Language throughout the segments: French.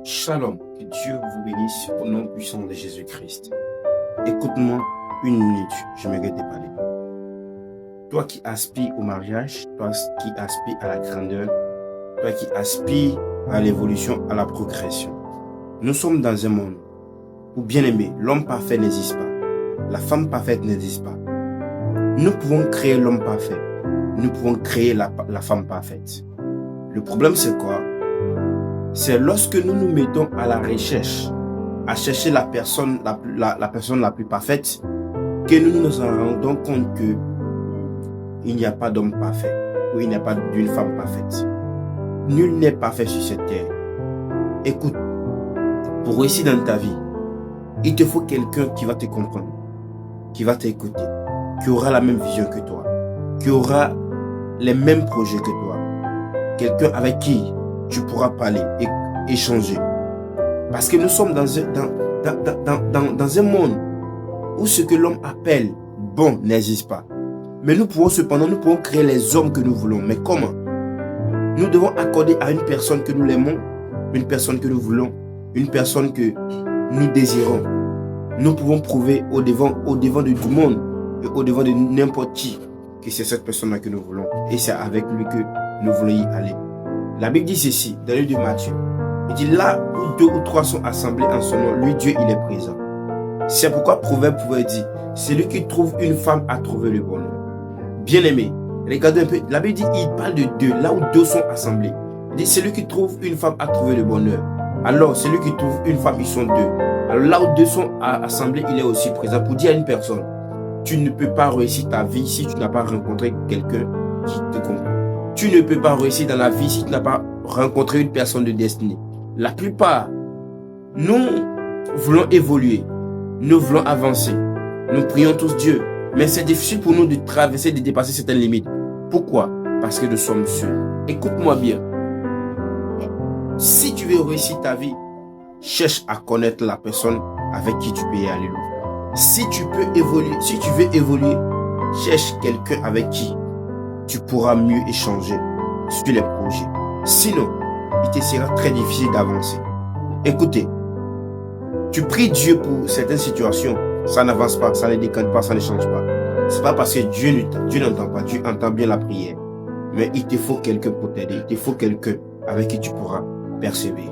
Shalom, que Dieu vous bénisse au nom puissant de Jésus-Christ. Écoute-moi une minute, j'aimerais te parler. Toi qui aspires au mariage, toi qui aspires à la grandeur, toi qui aspires à l'évolution, à la progression. Nous sommes dans un monde où, bien aimé, l'homme parfait n'existe pas. La femme parfaite n'existe pas. Nous pouvons créer l'homme parfait. Nous pouvons créer la femme parfaite. Le problème, c'est quoi? C'est lorsque nous nous mettons à la recherche, à chercher la personne la plus parfaite, que nous nous en rendons compte que il n'y a pas d'homme parfait, ou il n'y a pas d'une femme parfaite. Nul n'est parfait sur cette terre. Écoute, pour réussir dans ta vie, il te faut quelqu'un qui va te comprendre, qui va t'écouter, qui aura la même vision que toi, qui aura les mêmes projets que toi. Quelqu'un avec qui tu pourras parler et échanger. Parce que nous sommes dans un monde où ce que l'homme appelle bon n'existe pas. Mais nous pouvons créer les hommes que nous voulons. Mais comment? Nous devons accorder à une personne que nous l'aimons, une personne que nous voulons, une personne que nous désirons. Nous pouvons prouver au devant de tout le monde et au devant de n'importe qui que c'est cette personne-là que nous voulons. Et c'est avec lui que nous voulons y aller. La Bible dit ceci, dans le livre de Matthieu. Il dit là où 2 ou 3 sont assemblés en son nom, lui Dieu il est présent. C'est pourquoi Proverbe pouvait dire, celui qui trouve une femme a trouvé le bonheur. Bien aimé, regardez un peu, la Bible dit, il parle de 2, là où 2 sont assemblés. Il dit, celui qui trouve une femme a trouvé le bonheur. Alors, celui qui trouve une femme, ils sont 2. Alors là où 2 sont assemblés, il est aussi présent pour dire à une personne, tu ne peux pas réussir ta vie si tu n'as pas rencontré quelqu'un qui te comprend. Tu ne peux pas réussir dans la vie si tu n'as pas rencontré une personne de destinée. La plupart, nous voulons évoluer, nous voulons avancer, nous prions tous Dieu, mais c'est difficile pour nous de traverser, de dépasser certaines limites. Pourquoi? Parce que nous sommes seuls. Écoute-moi bien. Si tu veux réussir ta vie, cherche à connaître la personne avec qui tu peux y aller. Si tu veux évoluer, cherche quelqu'un avec qui tu pourras mieux échanger sur les projets. Sinon, il te sera très difficile d'avancer. Écoutez, tu pries Dieu pour certaines situations, ça n'avance pas, ça ne décante pas, ça ne change pas. C'est pas parce que Dieu n'entend pas, Dieu entend bien la prière. Mais il te faut quelqu'un pour t'aider, il te faut quelqu'un avec qui tu pourras persévérer.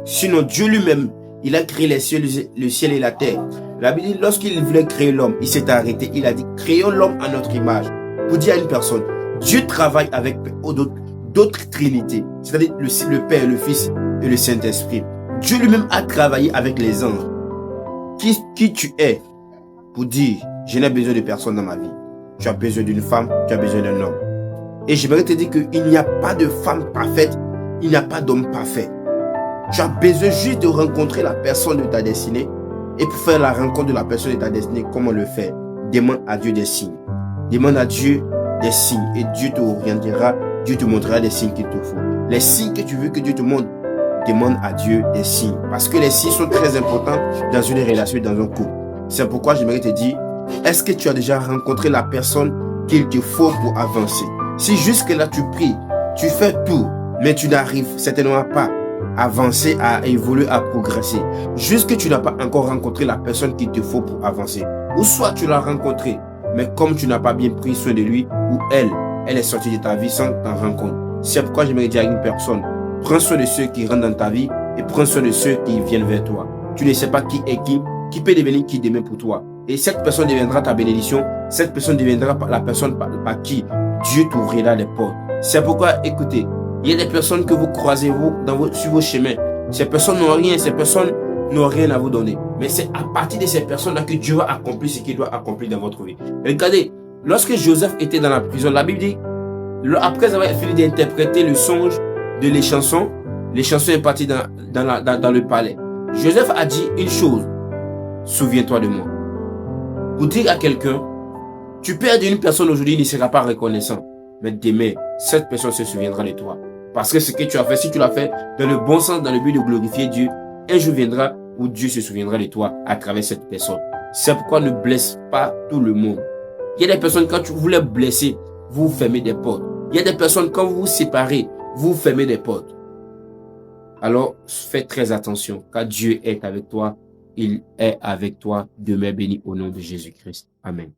Sinon, Dieu lui-même, il a créé le ciel et la terre. La Bible dit, lorsqu'il voulait créer l'homme, il s'est arrêté, il a dit, créons l'homme à notre image. Pour dire à une personne, Dieu travaille avec d'autres trinités, c'est-à-dire le Père, le Fils et le Saint-Esprit. Dieu lui-même a travaillé avec les anges. Qui tu es pour dire, je n'ai besoin de personne dans ma vie. Tu as besoin d'une femme, tu as besoin d'un homme. Et j'aimerais te dire qu'il n'y a pas de femme parfaite, il n'y a pas d'homme parfait. Tu as besoin juste de rencontrer la personne de ta destinée. Et pour faire la rencontre de la personne de ta destinée, comment le faire? Demande à Dieu des signes. Demande à Dieu des signes et Dieu t'orientera, Dieu te montrera des signes qu'il te faut. Les signes que tu veux que Dieu te montre, demande à Dieu des signes. Parce que les signes sont très importants dans une relation, dans un couple. C'est pourquoi j'aimerais te dire, est-ce que tu as déjà rencontré la personne qu'il te faut pour avancer? Si jusque-là tu pries, tu fais tout, mais tu n'arrives certainement pas à avancer, à évoluer, à progresser, jusque tu n'as pas encore rencontré la personne qu'il te faut pour avancer. Ou soit tu l'as rencontré, mais comme tu n'as pas bien pris soin de lui, ou elle est sortie de ta vie sans t'en rendre compte. C'est pourquoi j'aimerais dire à une personne, prends soin de ceux qui rentrent dans ta vie et prends soin de ceux qui viennent vers toi. Tu ne sais pas qui est qui peut devenir qui demain pour toi. Et cette personne deviendra ta bénédiction, cette personne deviendra la personne par qui Dieu t'ouvrira les portes. C'est pourquoi, écoutez, il y a des personnes que vous croisez sur vos chemins. Ces personnes n'ont rien, ces personnes n'ont rien à vous donner. Mais c'est à partir de ces personnes-là que Dieu va accomplir ce qu'il doit accomplir dans votre vie. Regardez, lorsque Joseph était dans la prison, la Bible dit, après avoir fini d'interpréter le songe de les chansons est parti dans le palais. Joseph a dit une chose, souviens-toi de moi. Pour dire à quelqu'un, tu peux aider une personne aujourd'hui, il ne sera pas reconnaissant. Mais demain, cette personne se souviendra de toi. Parce que ce que tu as fait, si tu l'as fait dans le bon sens, dans le but de glorifier Dieu, un jour viendra où Dieu se souviendra de toi à travers cette personne. C'est pourquoi ne blesse pas tout le monde. Il y a des personnes, quand vous les blessez, vous fermez des portes. Il y a des personnes, quand vous vous séparez, vous fermez des portes. Alors, fais très attention, car Dieu est avec toi. Il est avec toi. Demeure béni au nom de Jésus-Christ. Amen.